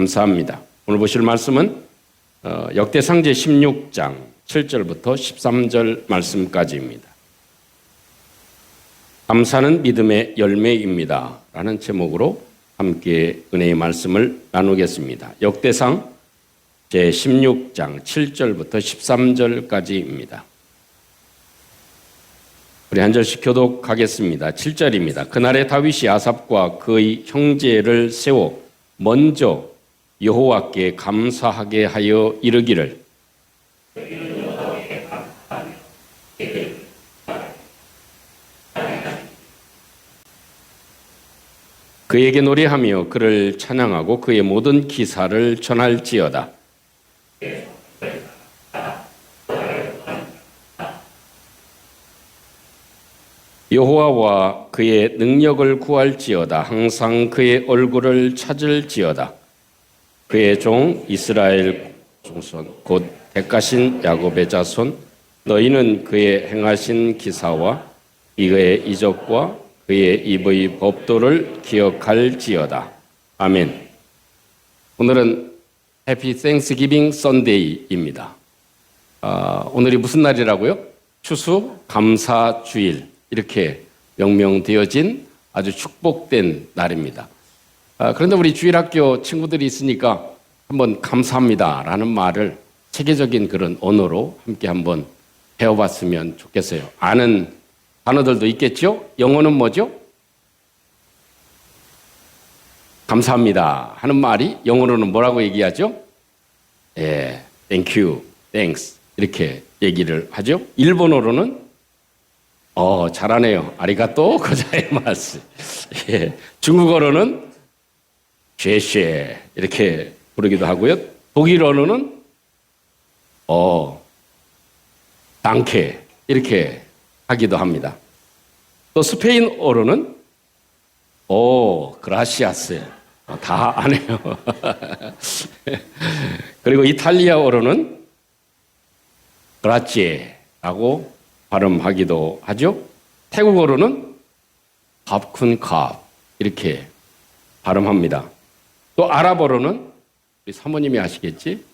감사합니다. 오늘 보실 말씀은 역대상 제16장 7절부터 13절 말씀까지입니다. 감사는 믿음의 열매입니다 라는 제목으로 함께 은혜의 말씀을 나누겠습니다. 역대상 제16장 7절부터 13절까지입니다. 우리 한 절씩 교독하겠습니다. 7절입니다. 그날에 다윗이 아삽과 그의 형제를 세워 먼저 여호와께 감사하게 하여 이르기를 그에게 노래하며 그를 찬양하고 그의 모든 기사를 전할지어다. 여호와와 그의 능력을 구할지어다. 항상 그의 얼굴을 찾을지어다. 그의 종 이스라엘 종손 곧 택하신 야곱의 자손 너희는 그의 행하신 기사와 그의 이적과 그의 입의 법도를 기억할지어다. 아멘. 오늘은 해피 땡스기빙 선데이입니다. 오늘이 무슨 날이라고요? 추수 감사 주일 이렇게 명명되어진 아주 축복된 날입니다. 그런데 우리 주일학교 친구들이 있으니까 한번 감사합니다라는 말을 세계적인 그런 언어로 함께 한번 배워봤으면 좋겠어요. 아는 단어들도 있겠죠? 영어는 뭐죠? 감사합니다 하는 말이 영어로는 뭐라고 얘기하죠? Thank you, thanks 이렇게 얘기를 하죠. 일본어로는 잘하네요. 아리가또 고자이마스. 중국어로는 쉐쉐 이렇게 부르기도 하고요. 독일어로는 당케 이렇게 하기도 합니다. 또 스페인어로는 그라시아스 다 아네요. 그리고 이탈리아어로는 그라치에라고 발음하기도 하죠. 태국어로는 밥쿤캅 이렇게 발음합니다. 또 아랍어로는 우리 사모님이 아시겠지?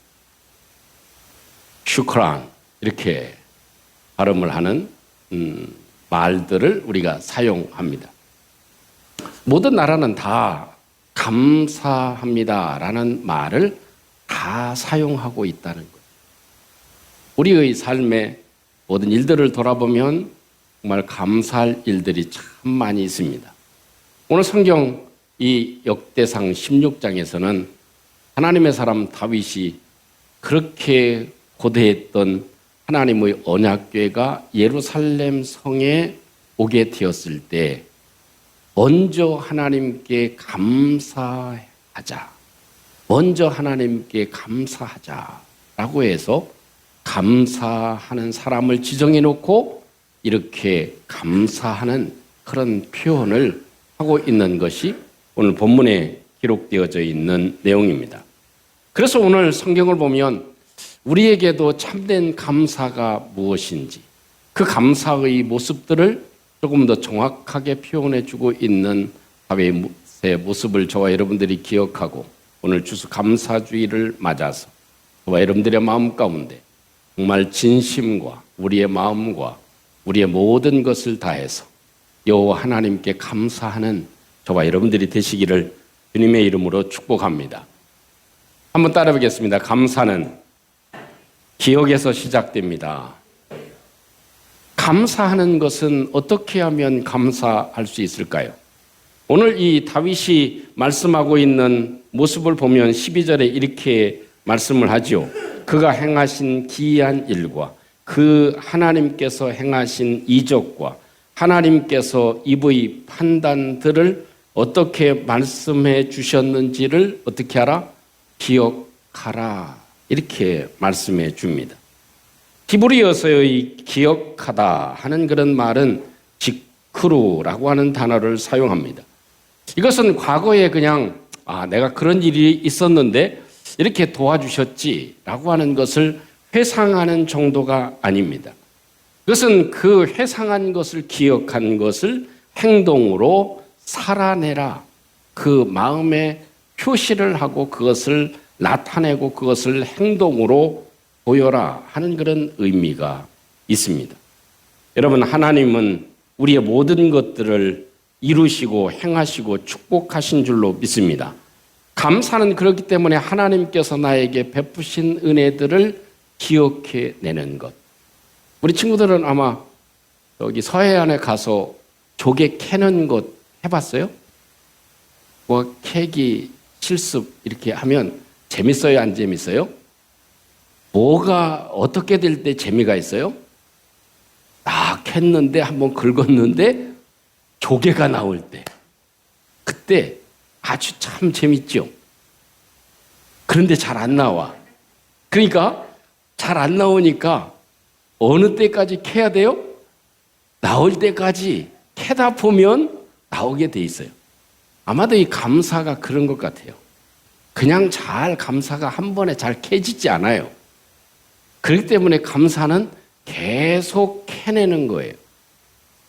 슈크란 이렇게 발음을 하는 말들을 우리가 사용합니다. 모든 나라는 다 감사합니다라는 말을 다 사용하고 있다는 거예요. 우리의 삶에 모든 일들을 돌아보면 정말 감사할 일들이 참 많이 있습니다. 오늘 성경 이 역대상 16장에서는 하나님의 사람 다윗이 그렇게 고대했던 하나님의 언약궤가 예루살렘 성에 오게 되었을 때 먼저 하나님께 감사하자. 먼저 하나님께 감사하자라고 해서 감사하는 사람을 지정해 놓고 이렇게 감사하는 그런 표현을 하고 있는 것이 오늘 본문에 기록되어져 있는 내용입니다. 그래서 오늘 성경을 보면 우리에게도 참된 감사가 무엇인지 그 감사의 모습들을 조금 더 정확하게 표현해 주고 있는 다윗의 모습을 저와 여러분들이 기억하고 오늘 추수 감사주의를 맞아서 저와 여러분들의 마음 가운데 정말 진심과 우리의 마음과 우리의 모든 것을 다해서 여호와 하나님께 감사하는 저와 여러분들이 되시기를 주님의 이름으로 축복합니다. 한번 따라 보겠습니다. 감사는 기억에서 시작됩니다. 감사하는 것은 어떻게 하면 감사할 수 있을까요? 오늘 이 다윗이 말씀하고 있는 모습을 보면 12절에 이렇게 말씀을 하죠. 그가 행하신 기이한 일과 그 하나님께서 행하신 이적과 하나님께서 입의 판단들을 어떻게 말씀해 주셨는지를 어떻게 하라? 기억하라. 이렇게 말씀해 줍니다. 히브리어서의 기억하다 하는 그런 말은 지크루라고 하는 단어를 사용합니다. 이것은 과거에 그냥 내가 그런 일이 있었는데 이렇게 도와주셨지라고 하는 것을 회상하는 정도가 아닙니다. 그것은 그 회상한 것을 기억한 것을 행동으로 살아내라. 그 마음에 표시를 하고 그것을 나타내고 그것을 행동으로 보여라 하는 그런 의미가 있습니다. 여러분, 하나님은 우리의 모든 것들을 이루시고 행하시고 축복하신 줄로 믿습니다. 감사는 그렇기 때문에 하나님께서 나에게 베푸신 은혜들을 기억해내는 것. 우리 친구들은 아마 여기 서해안에 가서 조개 캐는 것 해봤어요? 뭐 캐기 실습 이렇게 하면 재밌어요, 안 재밌어요? 뭐가 어떻게 될 때 재미가 있어요? 캤는데 한번 긁었는데 조개가 나올 때, 그때 아주 참 재밌죠. 그런데 잘 안 나와. 그러니까 잘 안 나오니까 어느 때까지 캐야 돼요? 나올 때까지 캐다 보면 나오게 돼 있어요. 아마도 이 감사가 그런 것 같아요. 그냥 잘 감사가 한 번에 잘 캐지지 않아요. 그렇기 때문에 감사는 계속 캐내는 거예요.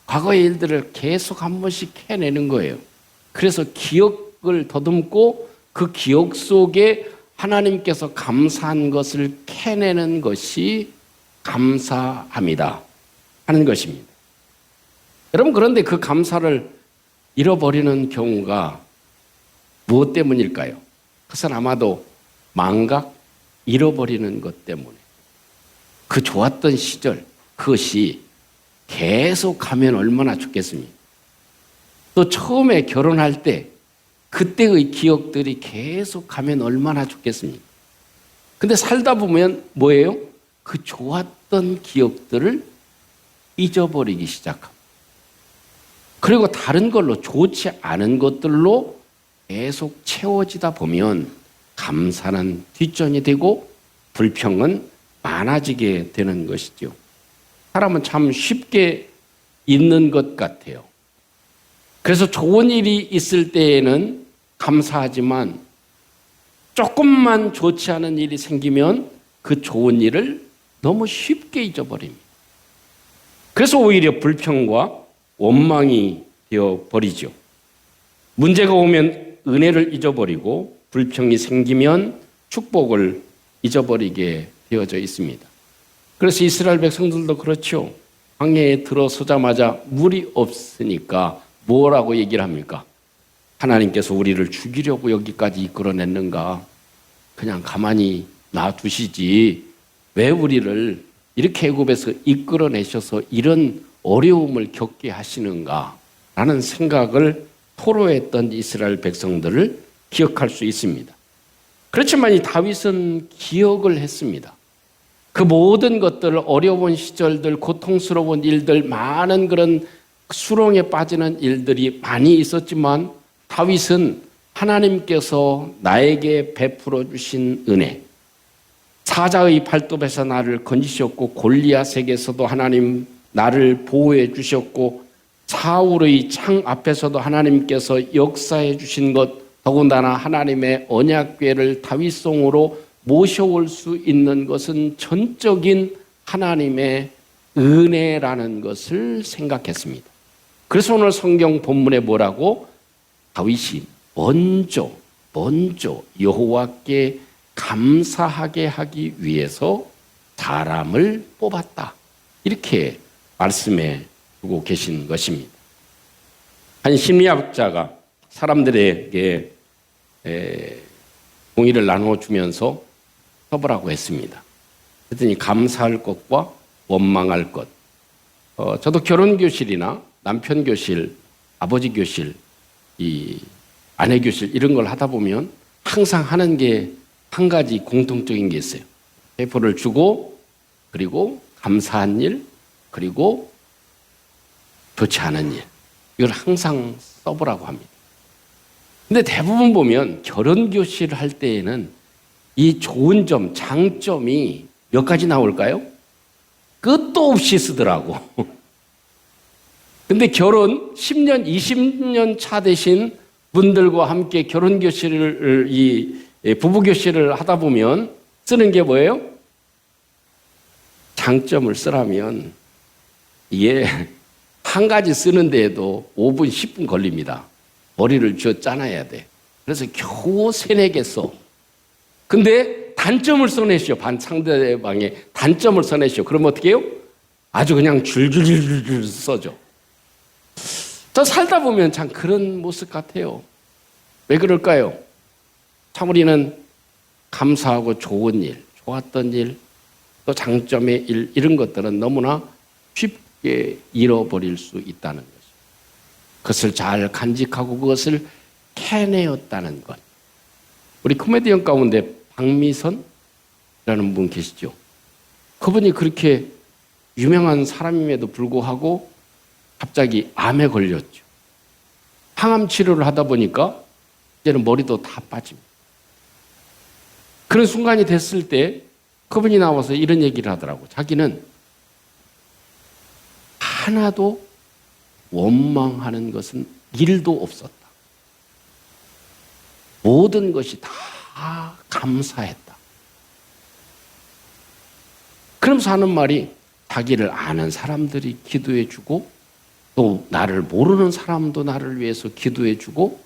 과거의 일들을 계속 한 번씩 캐내는 거예요. 그래서 기억을 더듬고 그 기억 속에 하나님께서 감사한 것을 캐내는 것이 감사합니다 하는 것입니다. 여러분, 그런데 그 감사를 잃어버리는 경우가 무엇 때문일까요? 그것은 아마도 망각, 잃어버리는 것 때문에. 그 좋았던 시절, 그것이 계속 가면 얼마나 좋겠습니까? 또 처음에 결혼할 때 그때의 기억들이 계속 가면 얼마나 좋겠습니까? 근데 살다 보면 뭐예요? 그 좋았던 기억들을 잊어버리기 시작합니다. 그리고 다른 걸로, 좋지 않은 것들로 계속 채워지다 보면 감사는 뒷전이 되고 불평은 많아지게 되는 것이죠. 사람은 참 쉽게 잊는 것 같아요. 그래서 좋은 일이 있을 때에는 감사하지만 조금만 좋지 않은 일이 생기면 그 좋은 일을 너무 쉽게 잊어버립니다. 그래서 오히려 불평과 원망이 되어버리죠. 문제가 오면 은혜를 잊어버리고 불평이 생기면 축복을 잊어버리게 되어져 있습니다. 그래서 이스라엘 백성들도 그렇죠. 광야에 들어서자마자 물이 없으니까 뭐라고 얘기를 합니까? 하나님께서 우리를 죽이려고 여기까지 이끌어냈는가? 그냥 가만히 놔두시지 왜 우리를 이렇게 애굽에서 이끌어내셔서 이런 어려움을 겪게 하시는가? 라는 생각을 토로했던 이스라엘 백성들을 기억할 수 있습니다. 그렇지만 이 다윗은 기억을 했습니다. 그 모든 것들, 어려운 시절들, 고통스러운 일들, 많은 그런 수렁에 빠지는 일들이 많이 있었지만 다윗은 하나님께서 나에게 베풀어 주신 은혜, 사자의 발톱에서 나를 건지셨고 골리앗에게서도 하나님 나를 보호해 주셨고 사울의 창 앞에서도 하나님께서 역사해 주신 것, 더군다나 하나님의 언약궤를 다윗성으로 모셔올 수 있는 것은 전적인 하나님의 은혜라는 것을 생각했습니다. 그래서 오늘 성경 본문에 뭐라고? 다윗이 먼저 여호와께 감사하게 하기 위해서 사람을 뽑았다. 이렇게 말씀해 두고 계신 것입니다. 한 심리학자가 사람들에게 공의를 나눠주면서 협업하고 했습니다. 그랬더니 감사할 것과 원망할 것. 저도 결혼교실이나 남편 교실, 아버지 교실, 이 아내 교실 이런 걸 하다 보면 항상 하는 게 한 가지 공통적인 게 있어요. 페이퍼를 주고 그리고 감사한 일 그리고 좋지 않은 일 이걸 항상 써보라고 합니다. 근데 대부분 보면 결혼교실을 할 때에는 이 좋은 점, 장점이 몇 가지 나올까요? 끝도 없이 쓰더라고. 근데 결혼 10년, 20년 차 되신 분들과 함께 결혼교실을, 부부교실을 하다 보면 쓰는 게 뭐예요? 장점을 쓰라면 이게 한 가지 쓰는 데에도 5분, 10분 걸립니다. 머리를 쥐어 짜놔야 돼. 그래서 겨우 세네 개 써. 근데 단점을 써내시오. 상대방의 단점을 써내시오. 그러면 어떻게 해요? 아주 그냥 줄줄줄줄 써죠. 저 살다 보면 참 그런 모습 같아요. 왜 그럴까요? 참 우리는 감사하고 좋은 일, 좋았던 일, 또 장점의 일, 이런 것들은 너무나 쉽게 잃어버릴 수 있다는 것입니다. 그것을 잘 간직하고 그것을 캐내었다는 것. 우리 코미디언 가운데 박미선이라는 분 계시죠? 그분이 그렇게 유명한 사람임에도 불구하고 갑자기 암에 걸렸죠. 항암 치료를 하다 보니까 이제는 머리도 다 빠집니다. 그런 순간이 됐을 때 그분이 나와서 이런 얘기를 하더라고. 자기는 하나도 원망하는 것은 일도 없었다. 모든 것이 다 감사했다. 그러면서 하는 말이 자기를 아는 사람들이 기도해 주고 또 나를 모르는 사람도 나를 위해서 기도해 주고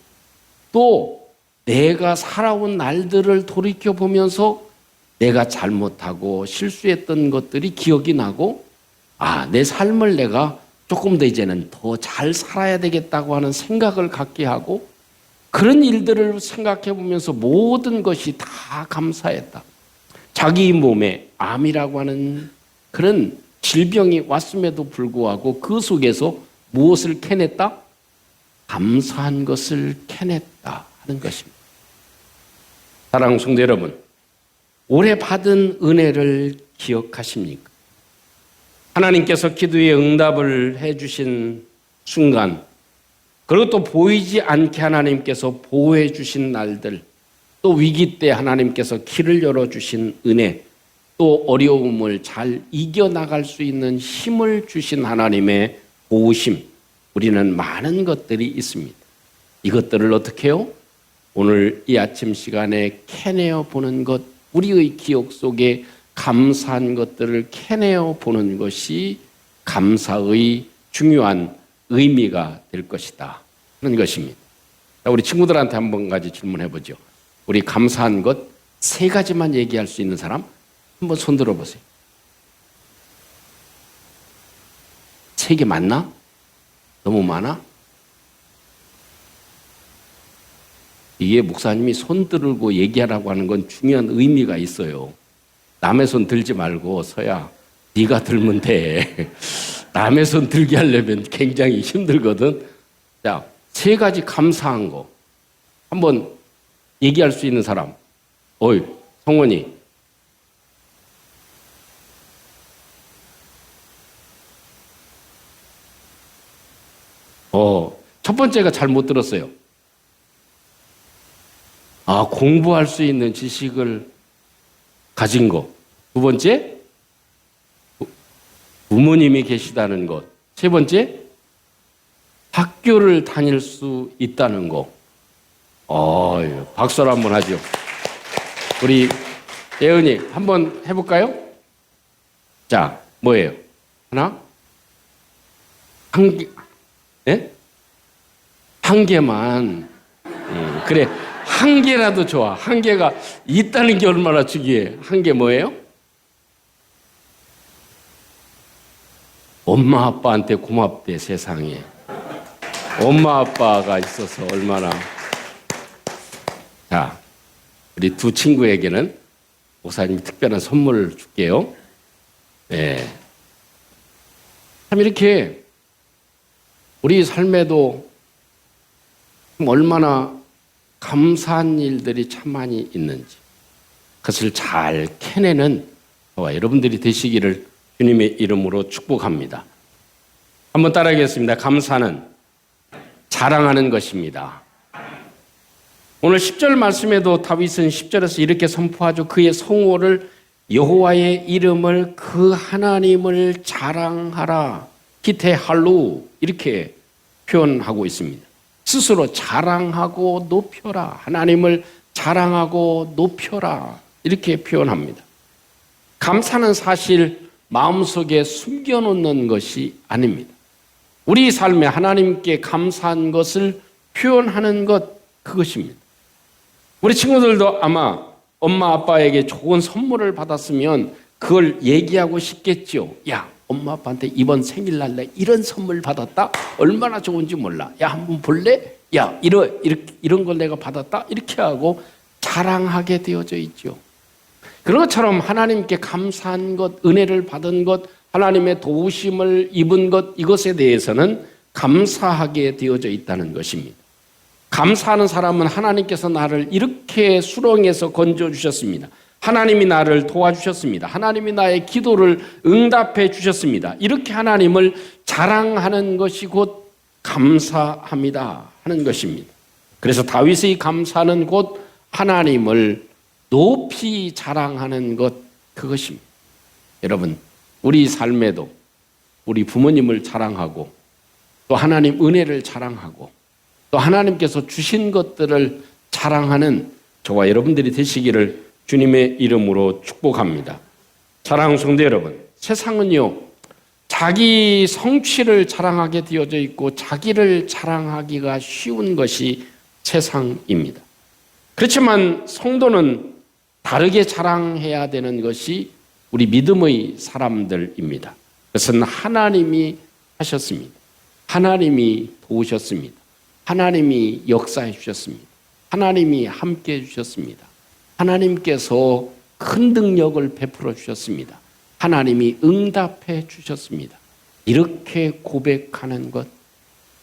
또 내가 살아온 날들을 돌이켜보면서 내가 잘못하고 실수했던 것들이 기억이 나고 내 삶을 내가 조금 더 이제는 더 잘 살아야 되겠다고 하는 생각을 갖게 하고 그런 일들을 생각해 보면서 모든 것이 다 감사했다. 자기 몸에 암이라고 하는 그런 질병이 왔음에도 불구하고 그 속에서 무엇을 캐냈다? 감사한 것을 캐냈다 하는 것입니다. 사랑하는 성도 여러분, 올해 받은 은혜를 기억하십니까? 하나님께서 기도에 응답을 해주신 순간, 그리고 또 보이지 않게 하나님께서 보호해 주신 날들, 또 위기 때 하나님께서 길을 열어주신 은혜, 또 어려움을 잘 이겨나갈 수 있는 힘을 주신 하나님의 도우심, 우리는 많은 것들이 있습니다. 이것들을 어떻게 해요? 오늘 이 아침 시간에 캐내어 보는 것, 우리의 기억 속에 감사한 것들을 캐내어 보는 것이 감사의 중요한 의미가 될 것이다 하는 것입니다. 우리 친구들한테 한 가지 질문해 보죠. 우리 감사한 것 3가지만 얘기할 수 있는 사람 한번 손 들어 보세요. 3개 맞나? 너무 많아? 이게 목사님이 손 들고 얘기하라고 하는 건 중요한 의미가 있어요. 남의 손 들지 말고 서야 네가 들면 돼. 남의 손 들게 하려면 굉장히 힘들거든. 자, 3가지 감사한 거 한번 얘기할 수 있는 사람. 어이, 성원이. 첫 번째가 잘 못 들었어요. 공부할 수 있는 지식을 가진 것. 2번째, 부모님이 계시다는 것. 3번째, 학교를 다닐 수 있다는 것. 박수를 한번 하죠. 우리 예은이 한번 해볼까요? 자, 뭐예요? 하나? 한 개, 예? 한 개만. 그래. 한 개라도 좋아. 한 개가 있다는 게 얼마나 중요해. 한 개 뭐예요? 엄마 아빠한테 고맙대, 세상에. 엄마 아빠가 있어서 얼마나. 자, 우리 2 친구에게는 목사님이 특별한 선물을 줄게요. 네. 참 이렇게 우리 삶에도 얼마나 감사한 일들이 참 많이 있는지 그것을 잘 캐내는 저와 여러분들이 되시기를 주님의 이름으로 축복합니다. 한번 따라하겠습니다. 감사는 자랑하는 것입니다. 오늘 10절 말씀에도 다윗은 10절에서 이렇게 선포하죠. 그의 성호를 여호와의 이름을 그 하나님을 자랑하라. 기태할루 이렇게 표현하고 있습니다. 스스로 자랑하고 높여라. 하나님을 자랑하고 높여라. 이렇게 표현합니다. 감사는 사실 마음속에 숨겨놓는 것이 아닙니다. 우리 삶에 하나님께 감사한 것을 표현하는 것, 그것입니다. 우리 친구들도 아마 엄마 아빠에게 좋은 선물을 받았으면 그걸 얘기하고 싶겠죠. 야, 엄마 아빠한테 이번 생일날 내 이런 선물 받았다. 얼마나 좋은지 몰라. 야, 한번 볼래? 야, 이런 걸 내가 받았다. 이렇게 하고 자랑하게 되어져 있죠. 그런 것처럼 하나님께 감사한 것, 은혜를 받은 것, 하나님의 도우심을 입은 것, 이것에 대해서는 감사하게 되어져 있다는 것입니다. 감사하는 사람은 하나님께서 나를 이렇게 수렁에서 건져주셨습니다. 하나님이 나를 도와주셨습니다. 하나님이 나의 기도를 응답해 주셨습니다. 이렇게 하나님을 자랑하는 것이 곧 감사합니다 하는 것입니다. 그래서 다윗의 감사는 곧 하나님을 높이 자랑하는 것, 그것입니다. 여러분, 우리 삶에도 우리 부모님을 자랑하고 또 하나님 은혜를 자랑하고 또 하나님께서 주신 것들을 자랑하는 저와 여러분들이 되시기를 주님의 이름으로 축복합니다. 사랑하는 성도 여러분, 세상은요 자기 성취를 자랑하게 되어져 있고 자기를 자랑하기가 쉬운 것이 세상입니다. 그렇지만 성도는 다르게 자랑해야 되는 것이 우리 믿음의 사람들입니다. 그것은 하나님이 하셨습니다. 하나님이 도우셨습니다. 하나님이 역사해 주셨습니다. 하나님이 함께 해 주셨습니다. 하나님께서 큰 능력을 베풀어 주셨습니다. 하나님이 응답해 주셨습니다. 이렇게 고백하는 것,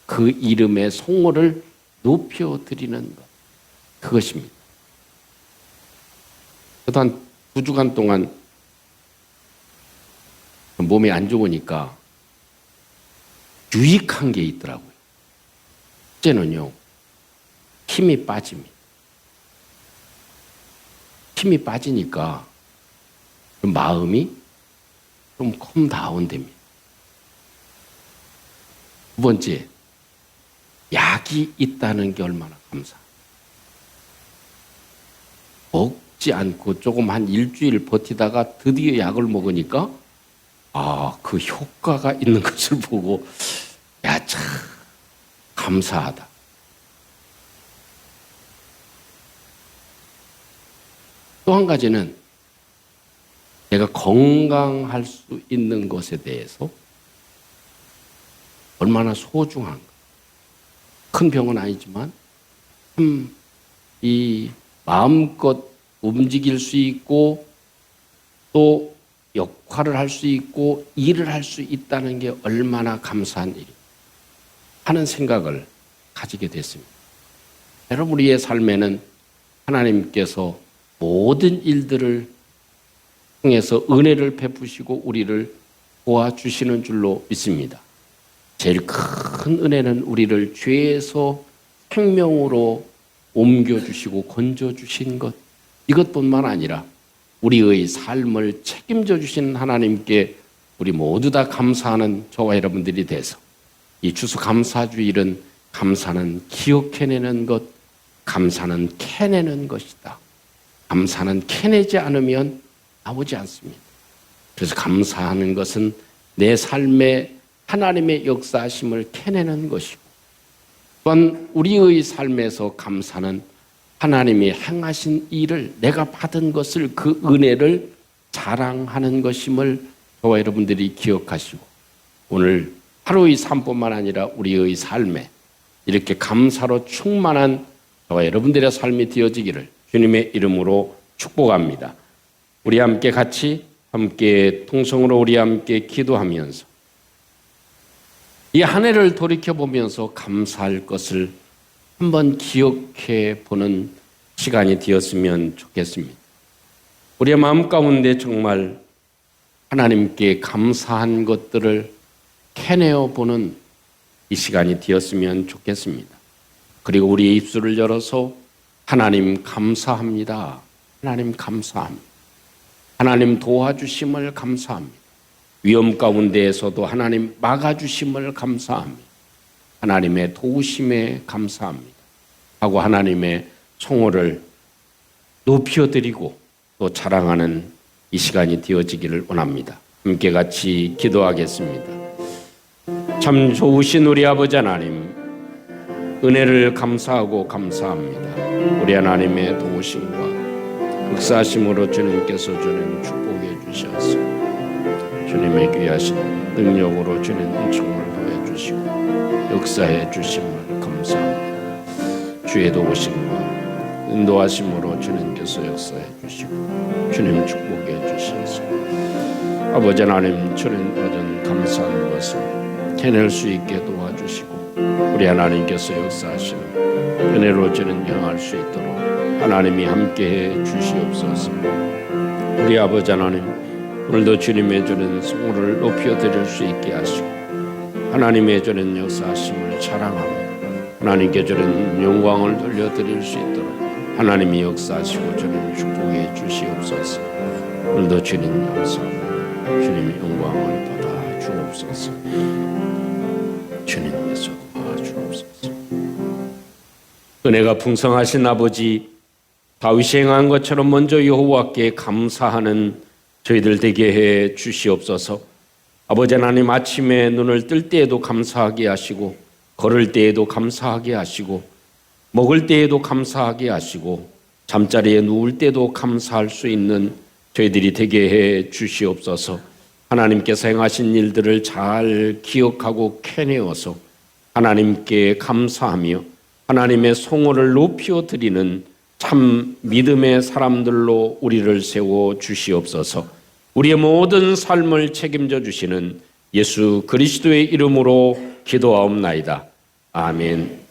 그 이름의 송호를 높여드리는 것, 그것입니다. 저도 한 2주간 동안 몸이 안 좋으니까 유익한 게 있더라고요. 첫째는요, 힘이 빠집니다. 힘이 빠지니까 마음이 좀 컴다운됩니다. 두 번째, 약이 있다는 게 얼마나 감사해요. 먹지 않고 조금 한 일주일 버티다가 드디어 약을 먹으니까 그 효과가 있는 것을 보고 야, 참 감사하다. 또 한 가지는 내가 건강할 수 있는 것에 대해서 얼마나 소중한가. 큰 병은 아니지만 이 마음껏 움직일 수 있고 또 역할을 할 수 있고 일을 할 수 있다는 게 얼마나 감사한 일이 하는 생각을 가지게 됐습니다. 여러분, 우리의 삶에는 하나님께서 모든 일들을 통해서 은혜를 베푸시고 우리를 도와주시는 줄로 믿습니다. 제일 큰 은혜는 우리를 죄에서 생명으로 옮겨주시고 건져주신 것, 이것뿐만 아니라 우리의 삶을 책임져 주신 하나님께 우리 모두 다 감사하는 저와 여러분들이 돼서 이 추수감사주일은 감사는 기억해내는 것, 감사는 캐내는 것이다. 감사는 캐내지 않으면 나오지 않습니다. 그래서 감사하는 것은 내 삶에 하나님의 역사하심을 캐내는 것이고, 또한 우리의 삶에서 감사는 하나님이 행하신 일을, 내가 받은 것을, 그 은혜를 자랑하는 것임을 저와 여러분들이 기억하시고 오늘 하루의 삶뿐만 아니라 우리의 삶에 이렇게 감사로 충만한 저와 여러분들의 삶이 되어지기를 주님의 이름으로 축복합니다. 우리 함께 통성으로 우리 함께 기도하면서 이 한 해를 돌이켜보면서 감사할 것을 한번 기억해 보는 시간이 되었으면 좋겠습니다. 우리의 마음 가운데 정말 하나님께 감사한 것들을 캐내어 보는 이 시간이 되었으면 좋겠습니다. 그리고 우리의 입술을 열어서 하나님 감사합니다. 하나님 감사합니다. 하나님 도와주심을 감사합니다. 위험 가운데에서도 하나님 막아주심을 감사합니다. 하나님의 도우심에 감사합니다. 하고 하나님의 성호를 높여드리고 또 자랑하는 이 시간이 되어지기를 원합니다. 함께 같이 기도하겠습니다. 참 좋으신 우리 아버지 하나님, 은혜를 감사하고 감사합니다. 우리 하나님의 도우심과 역사하심으로 주님께서 주님 축복해 주셔서 주님의 귀하신 능력으로 주님 은총을 더해 주시고 역사해 주심을 감사합니다. 주의 도우심과 인도하심으로 주님께서 역사해 주시고 주님 축복해 주셔서 아버지 하나님 주님 받은 감사한 것을 해낼 수 있게 도와주시고 우리 하나님께서 역사하시는 은혜로 주는 향할 수 있도록 하나님이 함께해 주시옵소서. 우리 아버지 하나님 오늘도 주님의 주는 성호를 높여 드릴 수 있게 하시고 하나님의 주는 역사하심을 자랑하며 하나님께 주는 영광을 돌려드릴 수 있도록 하나님이 역사하시고 주님 축복해 주시옵소서. 오늘도 주님 감사합니다. 주님의 영광을 받아 주옵소서. 주님께서 도와주옵소서. 은혜가 풍성하신 아버지, 다윗이 행한 것처럼 먼저 여호와께 감사하는 저희들 되게 해 주시옵소서. 아버지 하나님, 아침에 눈을 뜰 때에도 감사하게 하시고 걸을 때에도 감사하게 하시고 먹을 때에도 감사하게 하시고 잠자리에 누울 때도 감사할 수 있는 저희들이 되게 해 주시옵소서. 하나님께서 행하신 일들을 잘 기억하고 캐내어서 하나님께 감사하며 하나님의 성호를 높여 드리는 참 믿음의 사람들로 우리를 세워 주시옵소서. 우리의 모든 삶을 책임져 주시는 예수 그리스도의 이름으로 기도하옵나이다. 아멘.